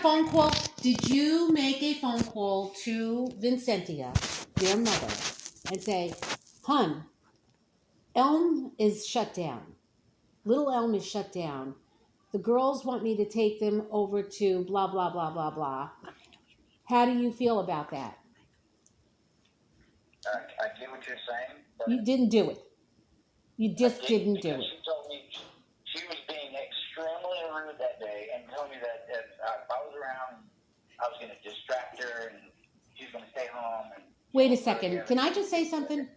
phone call? Did you make a phone call to Vincentia, their mother, and say, "Hun, Elm is shut down. Little Elm is shut down. The girls want me to take them over to blah, blah, blah, blah, blah. How do you feel about that?" I get what you're saying, but You didn't do it. You just didn't do it. She told me she was being extremely rude that day and told me that if I was around, I was going to distract her and she's going to stay home. And wait a second. Can I just say something?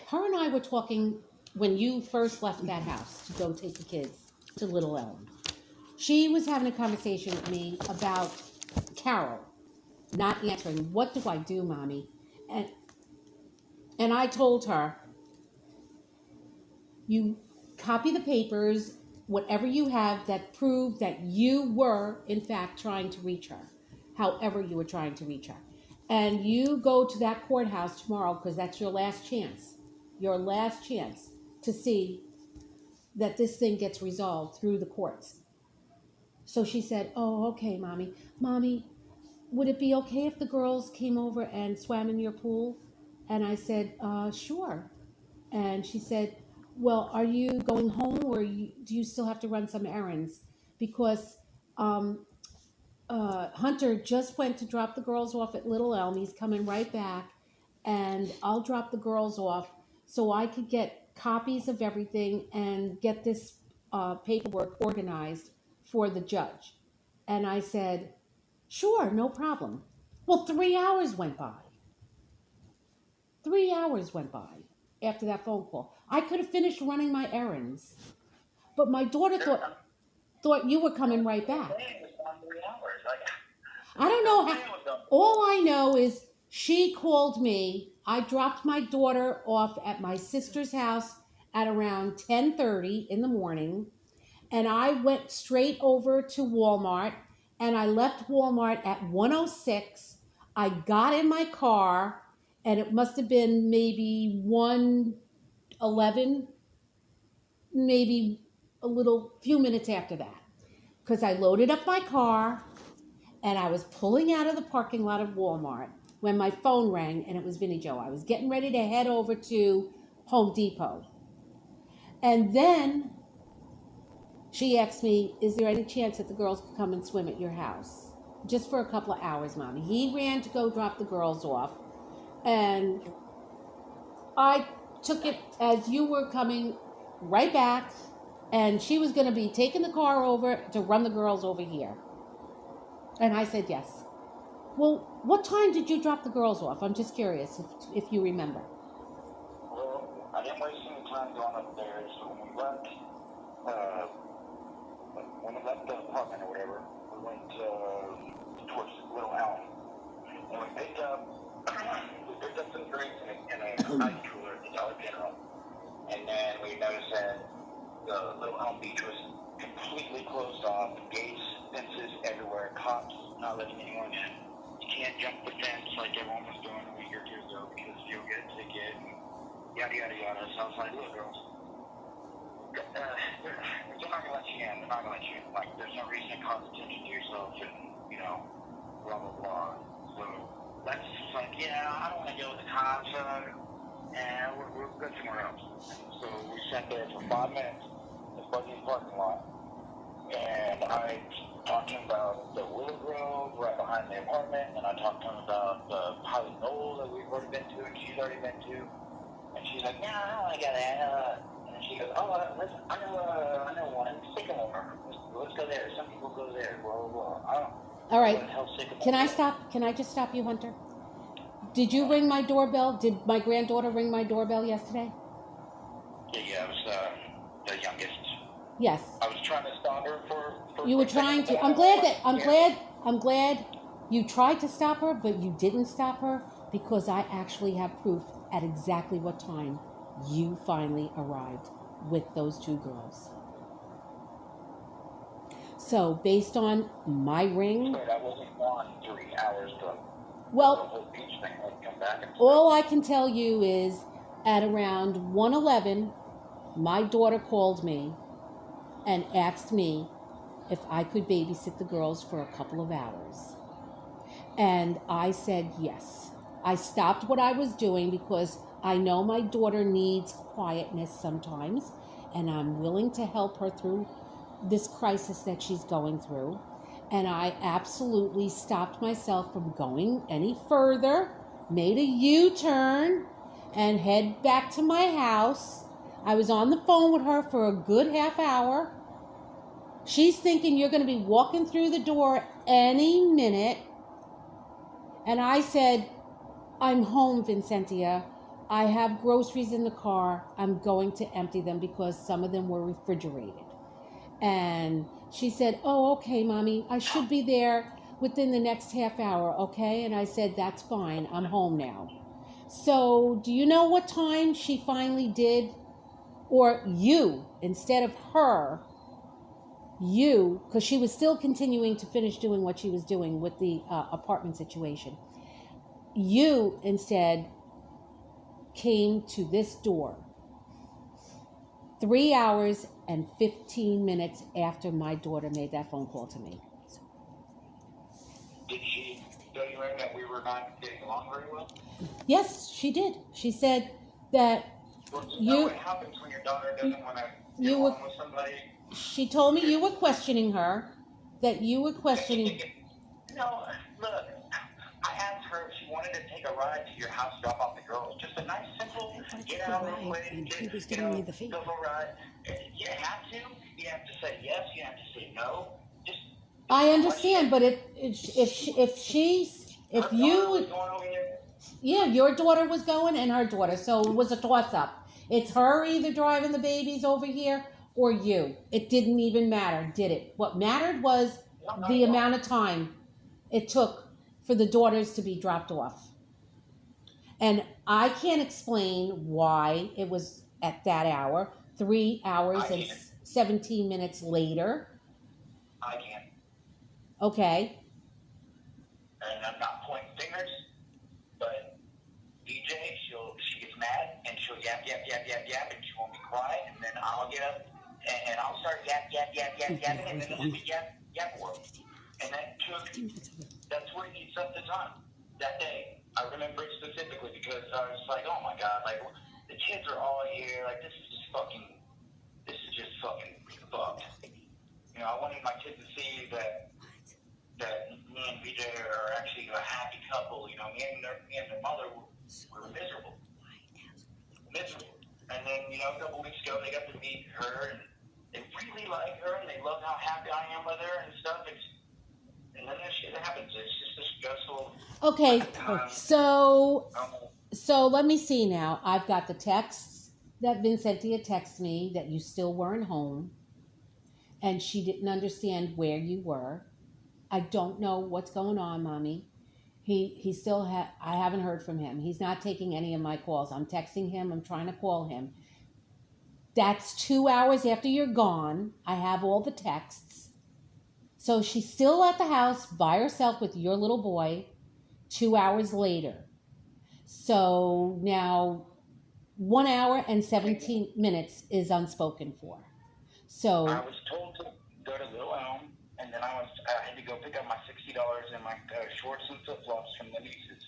Her and I were talking when you first left that house to go take the kids to Little Elm. She was having a conversation with me about Carol not answering. What do I do, Mommy? And I told her, you copy the papers, whatever you have that prove that you were, in fact, trying to reach her, however you were trying to reach her. And you go to that courthouse tomorrow because that's your last chance to see that this thing gets resolved through the courts. So she said, "Oh, okay, Mommy. Mommy, would it be okay if the girls came over and swam in your pool?" And I said, "Sure." And she said, "Well, are you going home or do you still have to run some errands? Because Hunter just went to drop the girls off at Little Elm. He's coming right back, and I'll drop the girls off so I could get copies of everything and get this paperwork organized for the judge." And I said, "Sure, no problem." Well, 3 hours went by. 3 hours went by after that phone call. I could have finished running my errands, but my daughter thought you were coming right back. I don't know how. All I know is she called me. I dropped my daughter off at my sister's house at around 10:30 in the morning, and I went straight over to Walmart, and I left Walmart at 1:06. I got in my car, and it must have been maybe 1:11, maybe few minutes after that, because I loaded up my car and I was pulling out of the parking lot of Walmart when my phone rang, and it was Vinnie Joe. I was getting ready to head over to Home Depot. And then she asked me, "Is there any chance that the girls could come and swim at your house? Just for a couple of hours, Mommy." He ran to go drop the girls off, and I took it as you were coming right back, and she was going to be taking the car over to run the girls over here. And I said yes. Well, what time did you drop the girls off? I'm just curious if you remember. Well, I didn't waste any time going up there, so when we left the apartment or whatever, we went towards Little Elm. And we picked up some drinks in a ice cooler at the Dollar General. And then we noticed that the Little Elm beach was completely closed off, gates, fences everywhere, cops not letting anyone in. You can't jump the fence like everyone was doing a week or two ago because you'll get a ticket and yada yada yada. So I was like, "Look, girls, they're not gonna let you in. They're not gonna let you in. Like, there's no reason to cause attention to yourself and blah blah blah." So that's just like, "Yeah, I don't want to deal with the cops, and we'll go somewhere else." So we sat there for 5 minutes in the Fuzzy's parking lot, and I talked to him about the Willow Grove right behind the apartment, and I talked to him about the Pilot Knoll that we've already been to and she's already been to. And she's like, "No, I don't want to go there." And she goes, "Oh, listen, I know one, Sycamore. Let's go there. Some people go there, blah, blah, blah." I don't know. All right. Can I just stop you, Hunter? Did you ring my doorbell? Did my granddaughter ring my doorbell yesterday? Yeah, it was the youngest. Yes. I was trying to stop her for you were trying to. I'm glad you tried to stop her, but you didn't stop her because I actually have proof at exactly what time you finally arrived with those two girls. So based on my ring, I wasn't gone 3 hours to well, the whole beach thing. I'd come back and all I can tell you is at around 1:11, my daughter called me and asked me if I could babysit the girls for a couple of hours. And I said yes. I stopped what I was doing because I know my daughter needs quietness sometimes, and I'm willing to help her through this crisis that she's going through. And I absolutely stopped myself from going any further, made a U-turn, and head back to my house. I was on the phone with her for a good half hour. She's thinking you're going to be walking through the door any minute. And I said, I'm home, Vincentia. I have groceries in the car. I'm going to empty them because some of them were refrigerated. And she said, oh, okay, Mommy, I should be there within the next half hour, okay? And I said, that's fine. I'm home now. So do you know what time she finally did? Or you, instead of her, you, because she was still continuing to finish doing what she was doing with the apartment situation. You instead came to this door 3 hours and 15 minutes after my daughter made that phone call to me. Did she tell you that we were not getting along very well? Yes, she did. She said that what happens when your daughter doesn't want to get along with somebody? She told me you were questioning her, that you were questioning. No, look, I asked her if she wanted to take a ride to your house, drop off the girls. Just a nice, simple, get out real quick, go for a ride. You have to. You have to say yes. You have to say no. I understand, but your daughter was going and her daughter, so it was a toss-up. It's her either driving the babies over here or you. It didn't even matter, did it? What mattered was the amount of time it took for the daughters to be dropped off. And I can't explain why it was at that hour, 3 hours and 17 minutes later. I can. Okay. And I'm not pointing fingers, but DJ, she gets mad and she'll yap, and she won't be quiet, and then I'll get up and I'll start yapping, and then it'll be yap world. And that's where he set the time that day. I remember it specifically because I was like, oh my God, like the kids are all here, like this is just fucking fucked. You know, I wanted my kids to see that me and BJ are actually a happy couple. You know, me and their mother were miserable. And then, you know, a couple weeks ago, they got to meet her, and they really like her, and they love how happy I am with her and stuff. And then this shit happens. It's just a stressful. Okay, so let me see now. I've got the texts that Vincentia texted me that you still weren't home, and she didn't understand where you were. I don't know what's going on, Mommy. He still I haven't heard from him. He's not taking any of my calls. I'm texting him. I'm trying to call him. That's 2 hours after you're gone. I have all the texts. So she's still at the house by herself with your little boy 2 hours later. So now 1 hour and 17 minutes is unspoken for. So I was told to go to Lil Elm, and then I had to go pick up my $60 and my shorts and flip-flops from the nieces.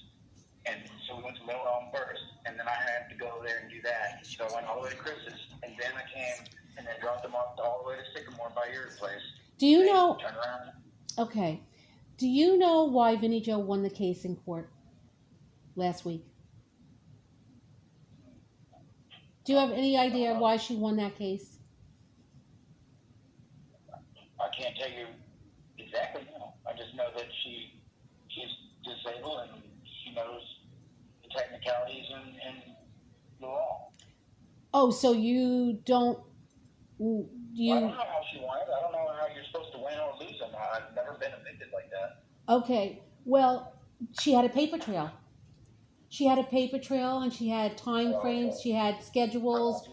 And so we went to Lil Elm first, and then I had to go there and do that. So I went all the way to Chris's, and then I came and then dropped them off all the way to Sycamore by your place. Do you know? Turn around. Okay. Do you know why Vinnie Jo won the case in court last week? Do you have any idea why she won that case? I can't tell you exactly. No. I just know that she's disabled and she knows the technicalities and the law. Oh, so you don't. I don't know how she won it. I don't know how you're supposed to win or lose them. I've never been evicted like that. Okay. Well, she had a paper trail. She had a paper trail, and she had time frames. She had schedules.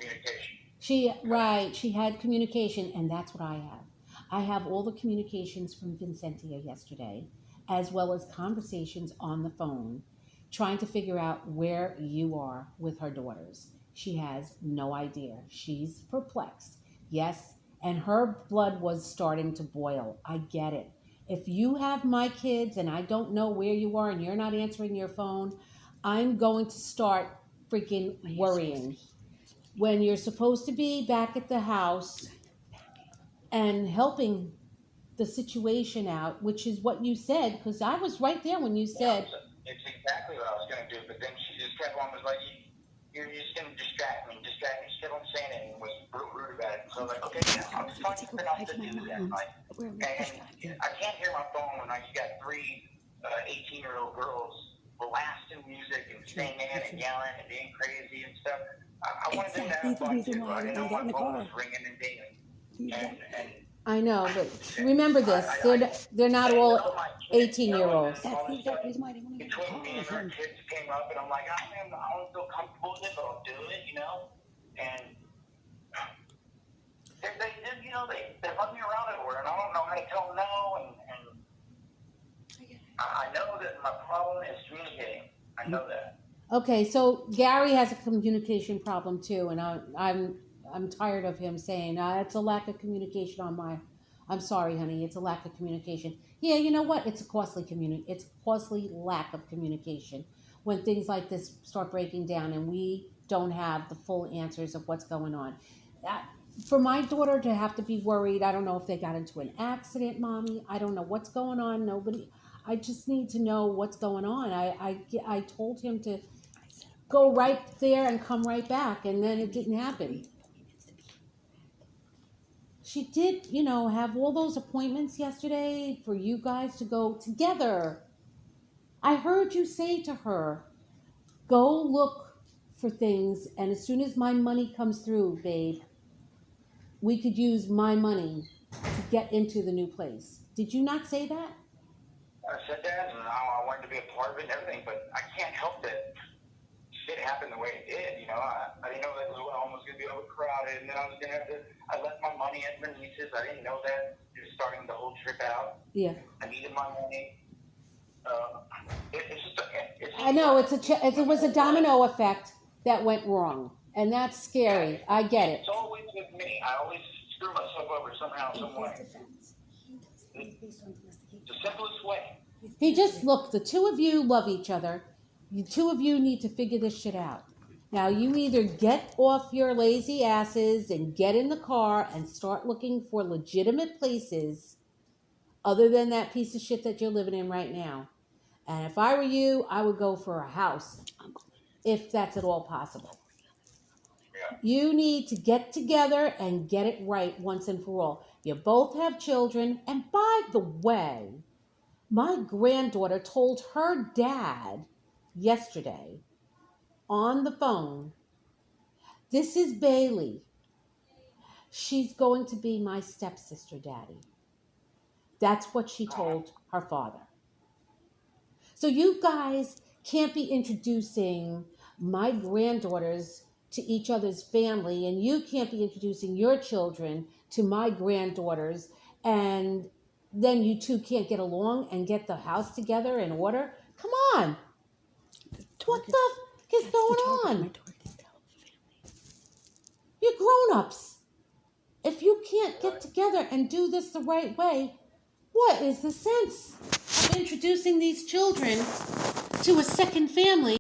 Communication. She had communication, and that's what I have. I have all the communications from Vincentia yesterday, as well as conversations on the phone, trying to figure out where you are with her daughters. She has no idea. She's perplexed. Yes, and her blood was starting to boil. I get it. If you have my kids and I don't know where you are and you're not answering your phone, I'm going to start freaking worrying. When you're supposed to be back at the house and helping the situation out, which is what you said, because I was right there when you said. It's exactly what I was going to do, but then she just kept on, was like, you're just going to distract me. She kept on saying it and was rude about it. So I was like, okay, yeah, I'll just find something else to do then. Like, and I can't hear my phone when you got three 18-year-old girls blasting music and singing and yelling and being crazy and stuff. I wanted them to have fun too. I didn't know my phone was ringing and dinging. And I know, but remember this: they're not all 18-year-olds. That's the exact reason why I didn't want to get Between me and her kids came up, and I'm like, I don't feel comfortable with it, but I'll do it, you know. And they run me around everywhere, and I don't know how to tell them no. And I know that my problem is communicating. I know that. Okay, so Gary has a communication problem too, and I'm tired of him saying it's a lack of communication on my. I'm sorry, honey. It's a lack of communication. Yeah, you know what? It's a costly lack of communication when things like this start breaking down and we don't have the full answers of what's going on. For my daughter to have to be worried, I don't know if they got into an accident, Mommy. I don't know what's going on. I just need to know what's going on. I told him to go right there and come right back, and then it didn't happen. She did, have all those appointments yesterday for you guys to go together. I heard you say to her, go look for things, and as soon as my money comes through, babe, we could use my money to get into the new place. Did you not say that? I said that, and I wanted to be a part of it and everything, but I can't help that shit happened the way it did, I didn't know that Little Elm was going to be overcrowded, and then I was going to have to, I left my money at Bernice's. I didn't know that. It was starting the whole trip out. Yeah. I needed my money. I know, it was a domino effect that went wrong, and that's scary. I get it. It's always with me. I always screw myself over somehow, some way. The simplest way. Look, the two of you love each other. The two of you need to figure this shit out. Now, you either get off your lazy asses and get in the car and start looking for legitimate places other than that piece of shit that you're living in right now. And if I were you, I would go for a house, if that's at all possible. Yeah. You need to get together and get it right once and for all. You both have children. And by the way, my granddaughter told her dad yesterday on the phone, this is Bailey. She's going to be my stepsister, Daddy. That's what she told her father. So you guys can't be introducing my granddaughters to each other's family, and you can't be introducing your children to my granddaughters, and then you two can't get along and get the house together in order. Come on. What the fuck is going on? You're grown-ups. If you can't get together and do this the right way, what is the sense of introducing these children to a second family